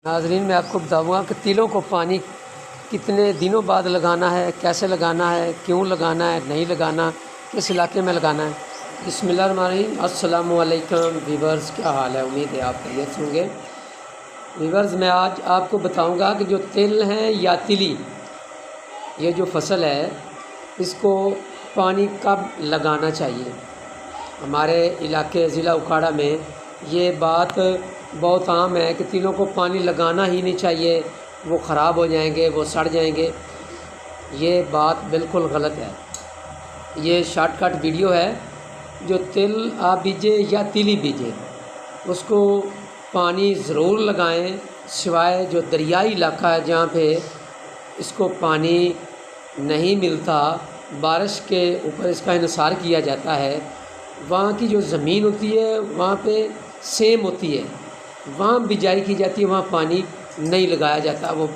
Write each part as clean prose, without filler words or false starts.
नाज़रीन, मैं आपको बताऊंगा कि तिलों को पानी कितने दिनों बाद लगाना है, कैसे लगाना है, क्यों लगाना है, नहीं लगाना, किस इलाके में लगाना है। बिस्मिल्लाहिर्रहमानिर्रहीम। अस्सलामु अलैकुम वीवर्स, क्या हाल है? उम्मीद है आप खैरियत से होंगे। वीवर्स, मैं आज आपको बताऊंगा कि जो तिल हैं या तिली, ये जो फसल है, इसको पानी कब लगाना चाहिए। हमारे इलाके ज़िला उखाड़ा में ये बात बहुत आम है कि तिलों को पानी लगाना ही नहीं चाहिए, वो ख़राब हो जाएंगे, वो सड़ जाएंगे। ये बात बिल्कुल गलत है। ये शॉर्टकट वीडियो है। जो तिल आप बीजे या तिली बीजे, उसको पानी ज़रूर लगाएं, सिवाय जो दरियाई इलाका है जहाँ पे इसको पानी नहीं मिलता, बारिश के ऊपर इसका इन्हिसार किया जाता है, वहाँ की जो ज़मीन होती है वहाँ पे सेम होती है, वहाँ बिजाई की जाती है, वहाँ पानी नहीं लगाया जाता, वो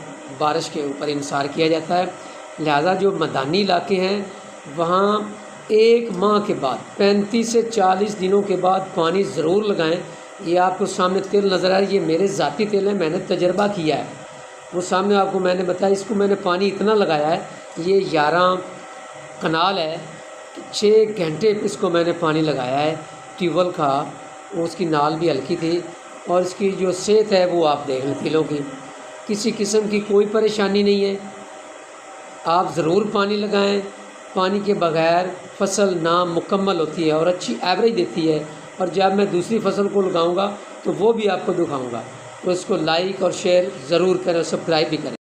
बारिश के ऊपर इन्हिसार किया जाता है। लिहाजा जो मैदानी इलाके हैं वहाँ 1 माह के बाद 35 से 40 दिनों के बाद पानी ज़रूर लगाएं। ये आपको सामने तिल नज़र आ रहा है, ये मेरे ज़ाती तिल है, मैंने तजर्बा किया है, वो सामने आपको मैंने बताया। इसको मैंने पानी इतना लगाया है, ये 11 कनाल है, 6 घंटे इसको मैंने पानी लगाया है ट्यूबवेल का। उसकी नाल भी हल्की थी और इसकी जो सेहत है वो आप देख लें, तिलों की किसी किस्म की कोई परेशानी नहीं है। आप ज़रूर पानी लगाएं। पानी के बग़ैर फसल नामुकम्मल होती है और अच्छी एवरेज देती है। और जब मैं दूसरी फसल को लगाऊंगा तो वो भी आपको दिखाऊंगा। तो इसको लाइक और शेयर ज़रूर करें, सब्सक्राइब भी करें।